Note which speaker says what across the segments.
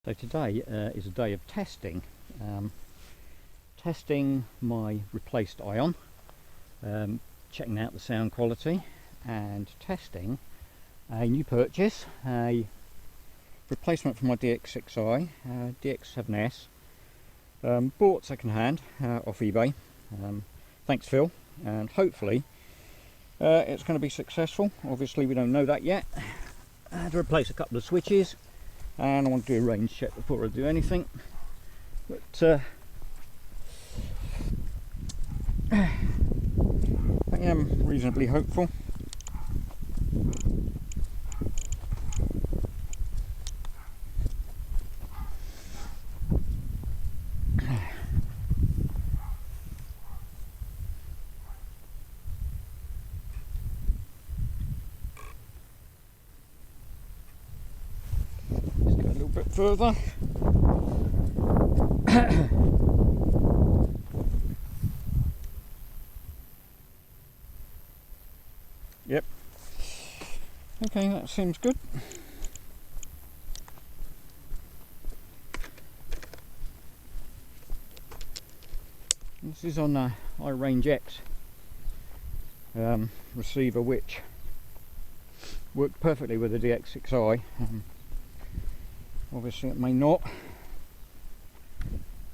Speaker 1: So today is a day of testing. Testing my replaced Ion, checking out the sound quality, and testing a new purchase, a replacement for my DX6i, DX7s, bought second hand off eBay. Thanks Phil, and hopefully it's going to be successful. Obviously we don't know that yet. I had to replace a couple of switches, and I want to do a range check before I do anything, but I am reasonably hopeful. Let's go a little bit further. Yep. Okay, that seems good. This is on a IRangeX receiver, which worked perfectly with the DX6i. Obviously it may not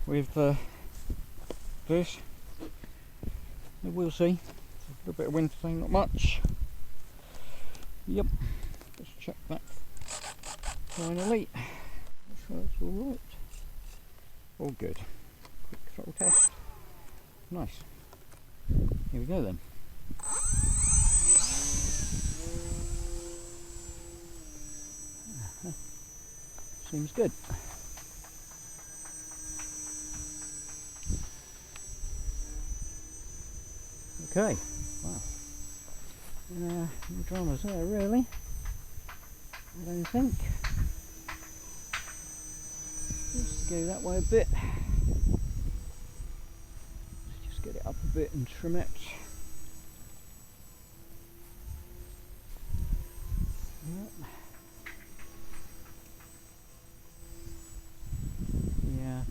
Speaker 1: with this. We'll see. A little bit of wind today, not much. Yep, let's check that finally. Make sure that's all right. All good. Quick throttle test. Nice. Here we go then. Seems good. Okay. Wow. No dramas there really, I don't think. Just go that way a bit. Let's just get it up a bit and trim it. Yep. Yeah.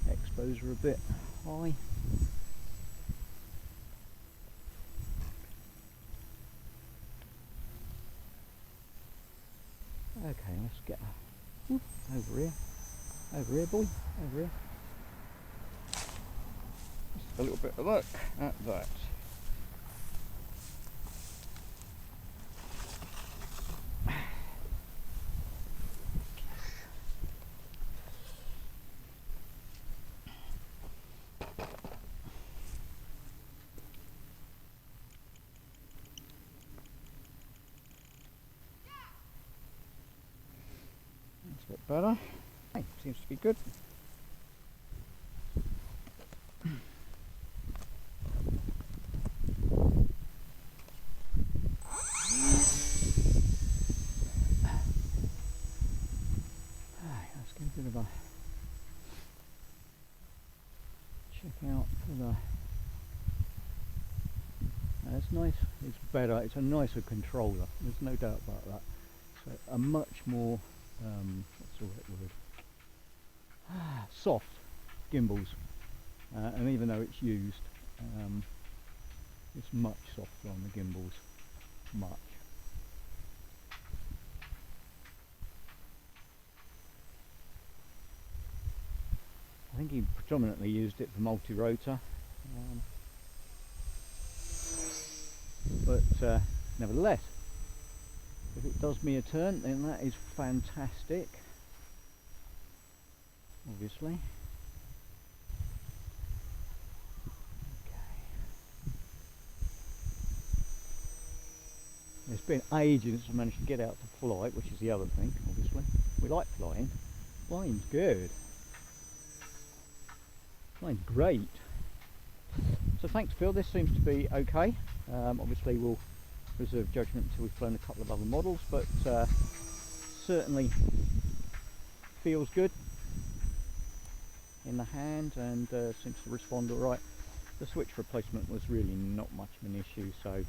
Speaker 1: Expos are a bit high. Okay, let's get over here boy, over here. Just a little bit of look at that. A bit better. Hey, seems to be good. Let's get a bit of a check out for the. It's nice. It's better. It's a nicer controller. There's no doubt about that. So a much more. What's the right word? Soft gimbals, and even though it's used, it's much softer on the gimbals, much. I think he predominantly used it for multi-rotor, but nevertheless, if it does me a turn, then that is fantastic, obviously. Okay. It's been ages since I managed to get out to fly, which is the other thing, obviously. We like flying. Flying's good. Flying's great. So thanks Phil, this seems to be okay. Obviously we'll reserve judgment until we've flown a couple of other models, but certainly feels good in the hand and seems to respond all right. The switch replacement was really not much of an issue, so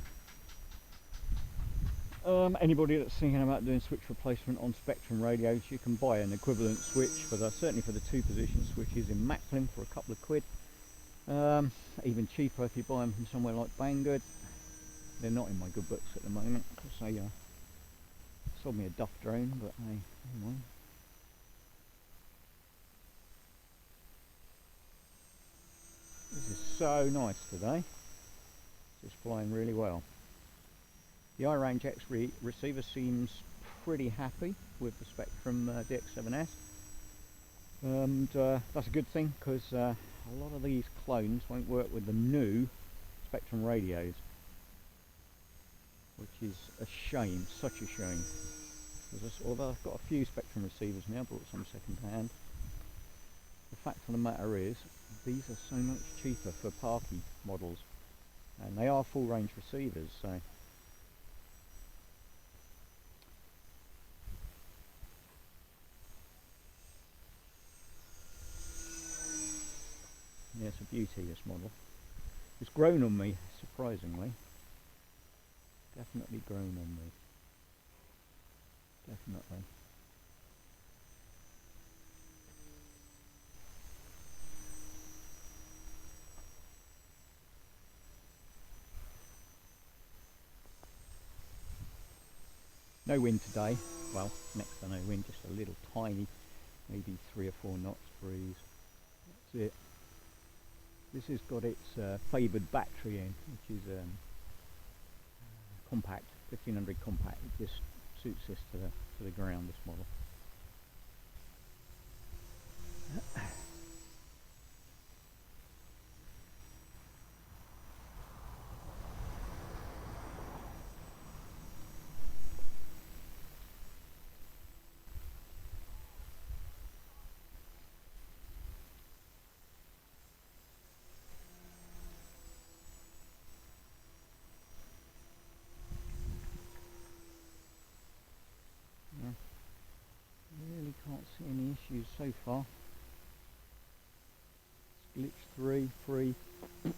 Speaker 1: Anybody that's thinking about doing switch replacement on Spectrum radios, you can buy an equivalent switch for certainly for the 2-position switches in Macklin for a couple of quid. Even cheaper if you buy them from somewhere like Banggood. They're not in my good books at the moment because they sold me a Duff drone, but hey, anyway. This is so nice today. It's flying really well. The IRangeX receiver seems pretty happy with the Spectrum DX7s, and that's a good thing because a lot of these clones won't work with the new Spectrum radios, which is a shame, such a shame. Although I've got a few Spectrum receivers now, bought some second hand, the fact of the matter is these are so much cheaper for parky models, and they are full range receivers, so yeah, it's a beauty, this model. It's grown on me, surprisingly. Definitely grown on me. Definitely. No wind today. Well, next to no wind, just a little tiny, maybe 3 or 4 knots breeze. That's it. This has got its favoured battery in, which is compact, 1500 compact. It just suits this to the ground, this model. Really can't see any issues so far. Glitch 3, free. I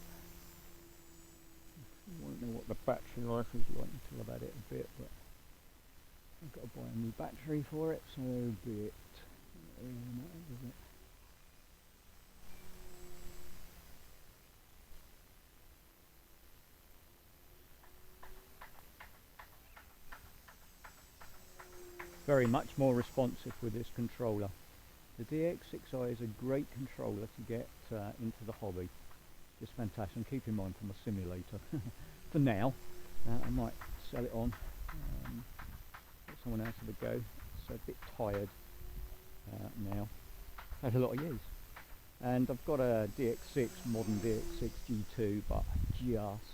Speaker 1: won't know what the battery life is like until I've had it a bit, but I've got to buy a new battery for it, so be it. Doesn't really matter, does it? Very much more responsive with this controller. The DX6i is a great controller to get into the hobby. Just fantastic. And keep in mind from a simulator. For now, I might sell it on. Let someone else have a go. It's a bit tired now. Had a lot of use. And I've got a DX6, modern DX6 G2, but just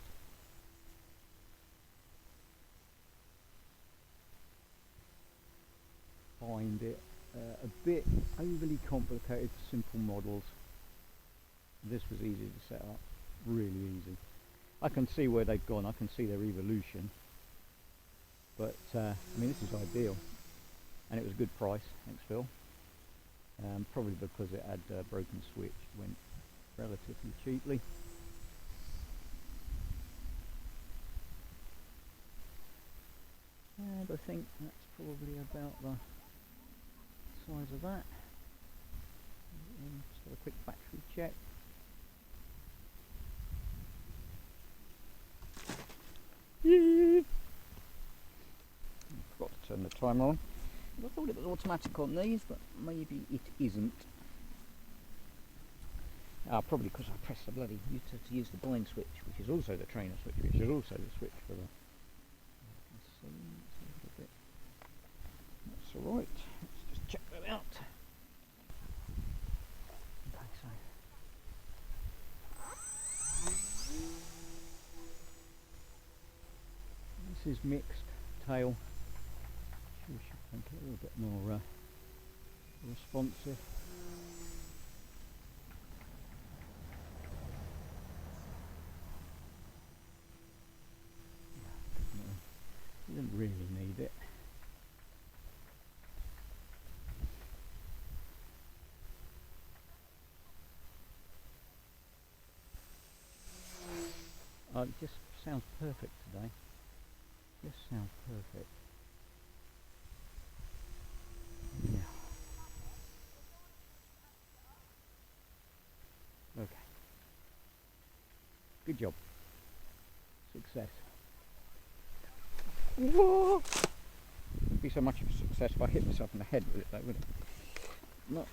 Speaker 1: find it a bit overly complicated for simple models. This was easy to set up, really easy. I can see where they've gone, I can see their evolution, but I mean, this is ideal, and it was a good price. Thanks, Phil. Probably because it had a broken switch, went relatively cheaply. And I think that's probably about the size of that. Just have a quick battery check. I forgot to turn the timer on. I thought it was automatic on these, but maybe it isn't. Probably because I pressed the bloody to use the blind switch, which is also the trainer switch, which is also the switch for the. That's alright. Let's just check that out. Okay, so. This is mixed tail. We should make it a little bit more responsive. You didn't really need it. It just sounds perfect today. This sounds perfect. Yeah. Okay. Good job. Success. Whoa! Wouldn't be so much of a success if I hit myself in the head with it though, would it? Not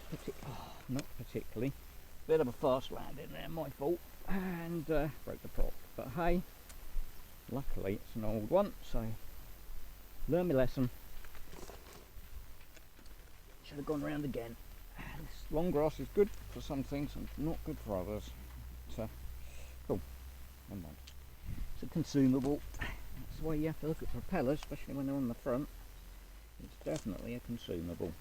Speaker 1: particularly. Bit of a fast landing there, my fault. And broke the prop. But hey, luckily it's an old one, so learn my lesson. Should have gone round again. This long grass is good for some things and not good for others. So, cool. Never mind. It's a consumable. That's the way you have to look at propellers, especially when they're on the front. It's definitely a consumable.